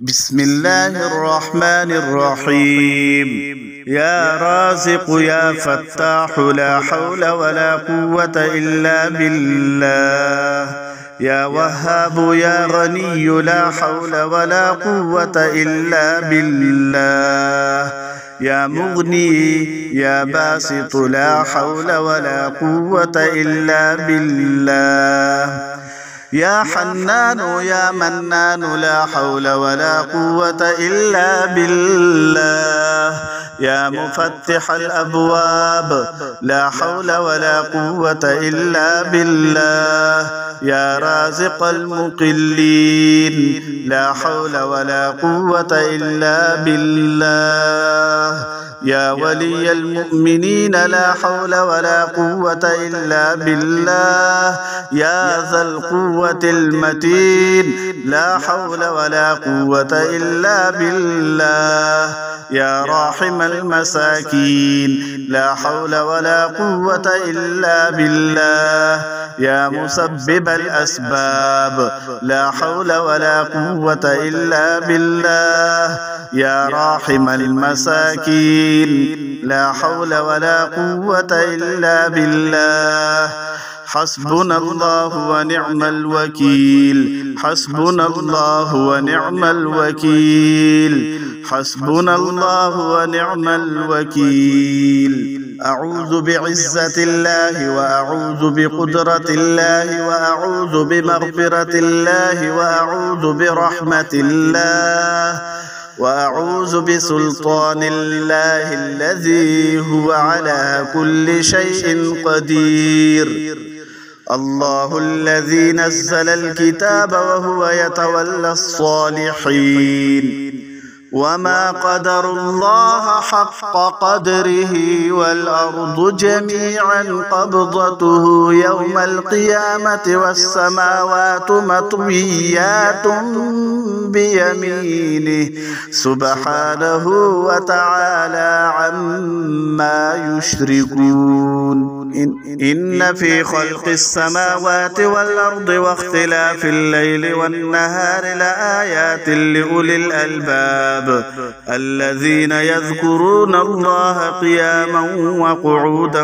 بسم الله الرحمن الرحيم. يا رازق يا فتاح لا حول ولا قوة إلا بالله. يا وهاب يا غني لا حول ولا قوة إلا بالله. يا مغني يا باسط لا حول ولا قوة إلا بالله. يا حنان يا منان لا حول ولا قوة إلا بالله. يا مفتح الأبواب لا حول ولا قوة إلا بالله. يا رازق المقلين لا حول ولا قوة إلا بالله. يا ولي المؤمنين لا حول ولا قوة إلا بالله. يا ذا القوة المتين لا حول ولا قوة إلا بالله. يا راحم المساكين لا حول ولا قوة إلا بالله. يا مسبب الأسباب لا حول ولا قوة إلا بالله. يا راحم المساكين لا حول ولا قوة إلا بالله. حسبنا الله ونعم الوكيل. حسبنا الله ونعم الوكيل. حسبنا الله ونعم الوكيل. أعوذ بعزة الله وأعوذ بقدرة الله وأعوذ بمغفرة الله وأعوذ برحمة الله وأعوذ بسلطان الله الذي هو على كل شيء قدير. الله الذي نزل الكتاب وهو يتولى الصالحين. وما قدر الله حق قدره والأرض جميعا قبضته يوم القيامة والسماوات مطويات بيمينه سبحانه وتعالى عما يشركون. إن في خلق السماوات والأرض واختلاف الليل والنهار لآيات لأولي الألباب الذين يذكرون الله قياما وقعودا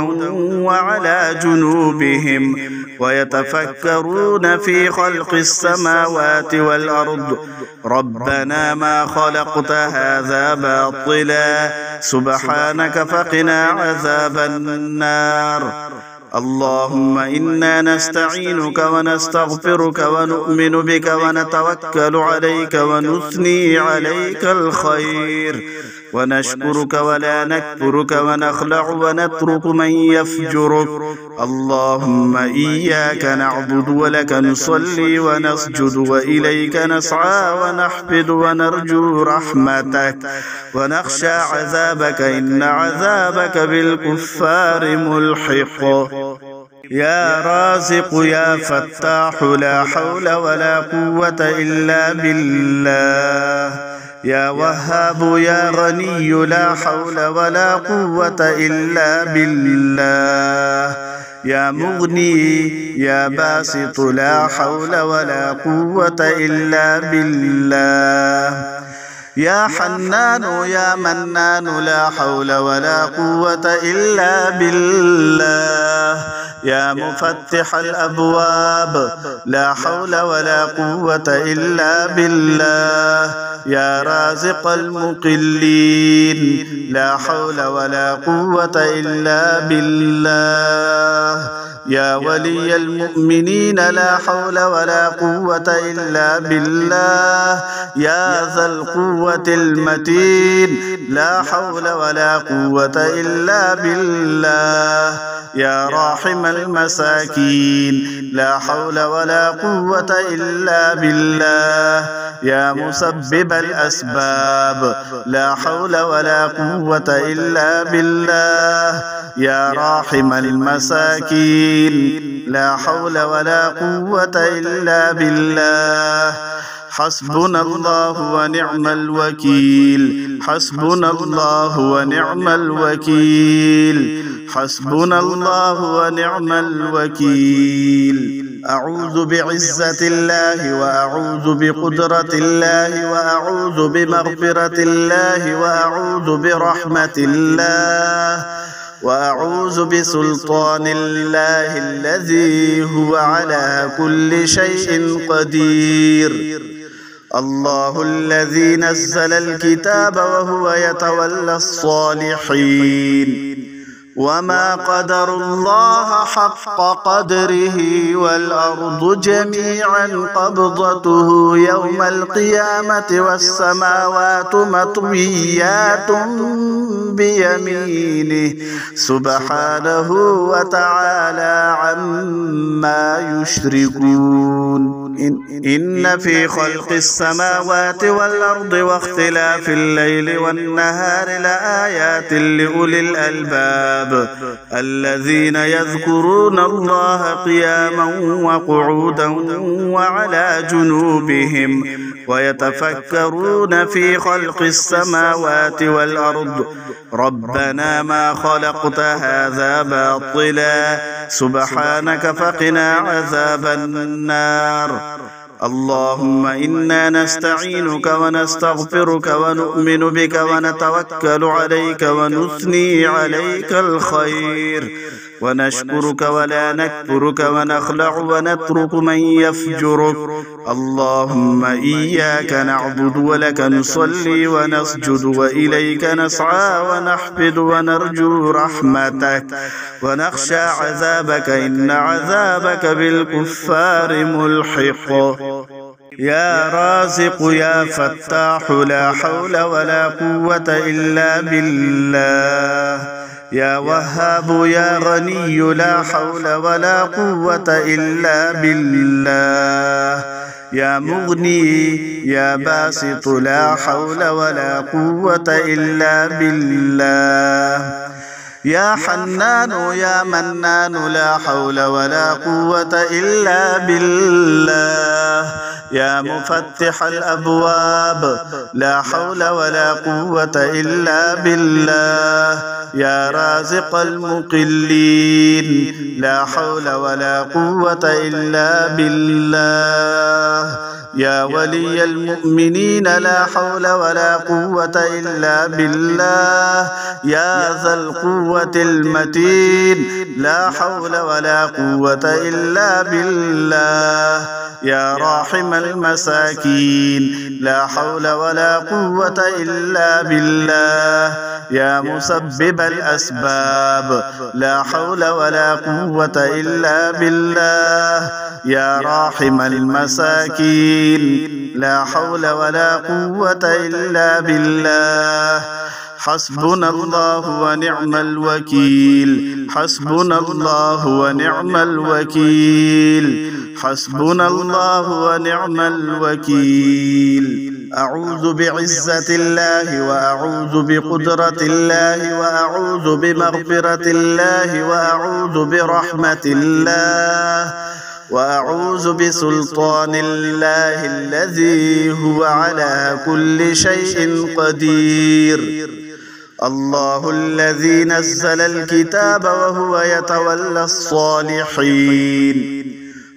وعلى جنوبهم ويتفكرون في خلق السماوات والأرض ربنا ما خلقت هذا باطلا سبحانك فقنا عذاب النار. اللهم إنا نستعينك ونستغفرك ونؤمن بك ونتوكل عليك ونثني عليك الخير ونشكرك ولا نكفرك ونخلع ونترك من يفجرك. اللهم إياك نعبد ولك نصلي ونسجد وإليك نسعى ونحفد ونرجو رحمتك ونخشى عذابك إن عذابك بالكفار ملحق. يا رازق يا فتاح لا حول ولا قوة إلا بالله. يا وهاب يا غني لا حول ولا قوة إلا بالله. يا مغني يا باسط لا حول ولا قوة إلا بالله. يا حنان يا منان لا حول ولا قوة إلا بالله. يا مفتح الأبواب لا حول ولا قوة إلا بالله. يا رازق المقلين لا حول ولا قوة إلا بالله. يا ولي المؤمنين لا حول ولا قوة إلا بالله. يا ذا القوة المتين لا حول ولا قوة إلا بالله. يا راحم المساكين لا حول ولا قوة إلا بالله. يا مسبب الأسباب لا حول ولا قوة إلا بالله. يا راحم المساكين لا حول ولا قوة إلا بالله. حسبنا الله ونعم الوكيل. حسبنا الله ونعم الوكيل. حسبنا الله ونعم الوكيل. أعوذ بعزة الله وأعوذ بقدرة الله وأعوذ بمغفرة الله وأعوذ برحمة الله وأعوذ بسلطان الله الذي هو على كل شيء قدير. الله الذي نزل الكتاب وهو يتولى الصالحين وما قدروا الله حق قدره والأرض جميعا قبضته يوم القيامة والسماوات مطويات بيمينه سبحانه وتعالى عما يشركون. إن في خلق السماوات والأرض واختلاف الليل والنهار لآيات لأولي الألباب الذين يذكرون الله قياما وقعودا وعلى جنوبهم ويتفكرون في خلق السماوات والأرض ربنا ما خلقت هذا باطلا سبحانك فقنا عذاب النار. اللهم إنا نستعينك ونستغفرك ونؤمن بك ونتوكل عليك ونثني عليك الخير ونشكرك ولا نكفرك ونخلع ونترك من يفجرك. اللهم إياك نعبد ولك نصلي ونسجد وإليك نسعى ونحفد ونرجو رحمتك ونخشى عذابك إن عذابك بالكفار ملحق. يا رازق يا فتاح لا حول ولا قوة إلا بالله. يا وهاب يا غني لا حول ولا قوة إلا بالله. يا مغني يا باسط لا حول ولا قوة إلا بالله. يا حنان يا منان لا حول ولا قوة إلا بالله. يا مفتح الأبواب لا حول ولا قوة إلا بالله. يا رازق المقلين لا حول ولا قوة إلا بالله. يا ولي المؤمنين لا حول ولا قوة إلا بالله. يا ذا القوة المتين لا حول ولا قوة إلا بالله. يا راحم المساكين لا حول ولا قوة إلا بالله. يا مسبب الأسباب لا حول ولا قوة إلا بالله. يا راحم المساكين لا حول ولا قوة إلا بالله. حسبنا الله ونعم الوكيل. حسبنا الله ونعم الوكيل. حسبنا الله ونعم الوكيل. أعوذ بعزة الله وأعوذ بقدرة الله وأعوذ بمغفرة الله وأعوذ برحمة الله وأعوذ بسلطان الله الذي هو على كل شيء قدير. الله الذي نزل الكتاب وهو يتولى الصالحين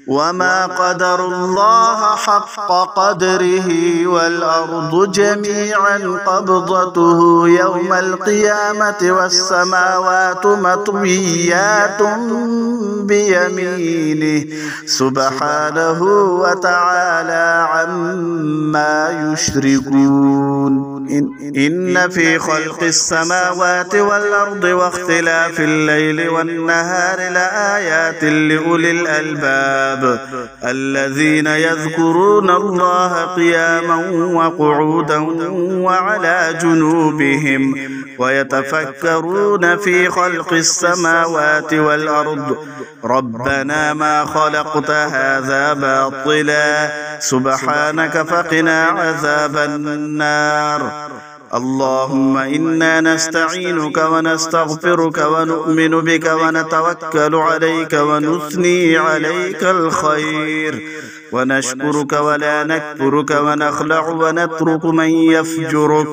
وما قدروا الله حق قدره والأرض جميعا قبضته يوم القيامة والسماوات مطويات بيمينه سبحانه وتعالى عما يشركون. إن في خلق السماوات والأرض واختلاف الليل والنهار لآيات لأولي الألباب الذين يذكرون الله قياما وقعودا وعلى جنوبهم ويتفكرون في خلق السماوات والأرض ربنا ما خلقت هذا باطلا سبحانك فقنا عذاب النار. اللهم إنا نستعينك ونستغفرك ونؤمن بك ونتوكل عليك ونثني عليك الخير ونشكرك ولا نكفرك ونخلع ونترك من يفجرك.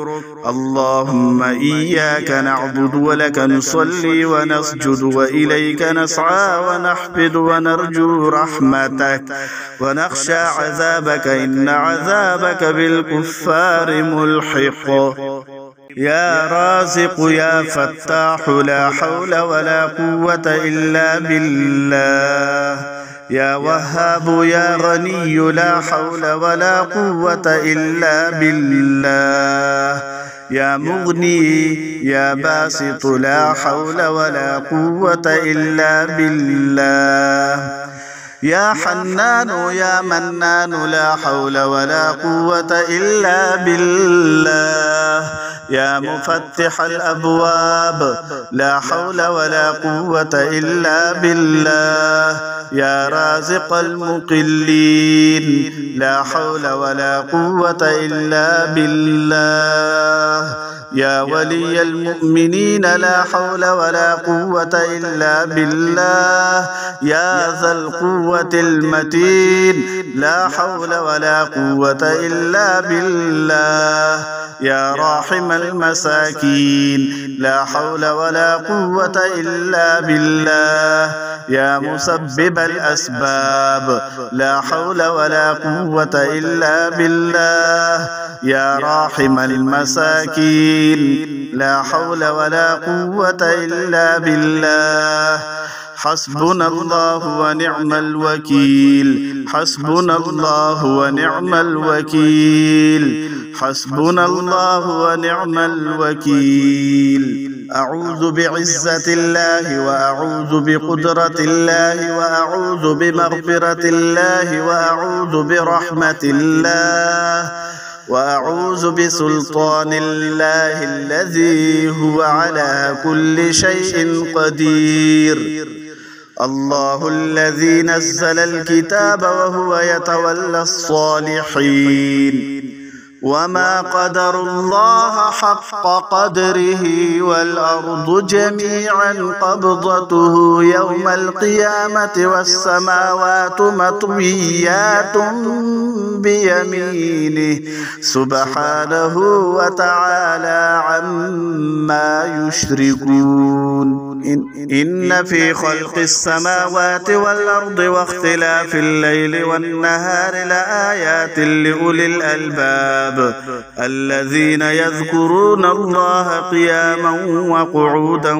اللهم إياك نعبد ولك نصلي ونسجد وإليك نسعى ونحفد ونرجو رحمتك ونخشى عذابك إن عذابك بالكفار ملحق. يا رازق يا فتاح لا حول ولا قوة إلا بالله. يا وهاب يا غني لا حول ولا قوة إلا بالله. يا مغني يا باسط لا حول ولا قوة إلا بالله. يا حنان يا منان لا حول ولا قوة إلا بالله. يا مفتح الأبواب لا حول ولا قوة إلا بالله. يا رازق المقلين لا حول ولا قوة إلا بالله. يا ولي المؤمنين لا حول ولا قوة إلا بالله. يا ذا القوة المتين لا حول ولا قوة إلا بالله. يا راحم المساكين لا حول ولا قوة إلا بالله. يا مسبب الأسباب لا حول ولا قوة إلا بالله. يا راحم المساكين لا حول ولا قوة إلا بالله. حسبنا الله ونعم الوكيل. حسبنا الله ونعم الوكيل. حسبنا الله ونعم الوكيل. أعوذ بعزة الله وأعوذ بقدرة الله وأعوذ بمغفرة الله وأعوذ برحمة الله وأعوذ بسلطان الله الذي هو على كل شيء قدير. الله الذي نزل الكتاب وهو يتولى الصالحين. وما قدر الله حق قدره والأرض جميعا قبضته يوم القيامة والسماوات مطويات بيمينه سبحانه وتعالى عما يشركون. إن في خلق السماوات والأرض واختلاف الليل والنهار لآيات لأولي الألباب الذين يذكرون الله قياما وقعودا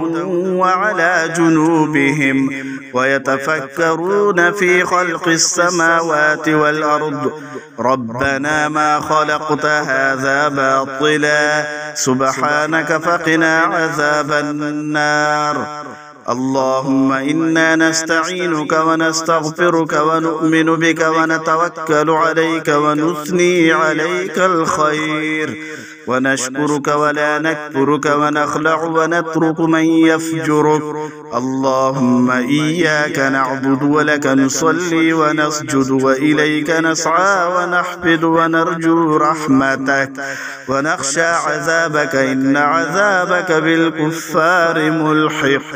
وعلى جنوبهم ويتفكرون في خلق السماوات والأرض ربنا ما خلقت هذا باطلا سبحانك فقنا عذاب النار. اللهم إنا نستعينك ونستغفرك ونؤمن بك ونتوكل عليك ونثني عليك الخير ونشكرك ولا نكفرك ونخلع ونترك من يفجرك. اللهم إياك نعبد ولك نصلي ونسجد وإليك نسعى ونحفد ونرجو رحمتك ونخشى عذابك إن عذابك بالكفار ملحق.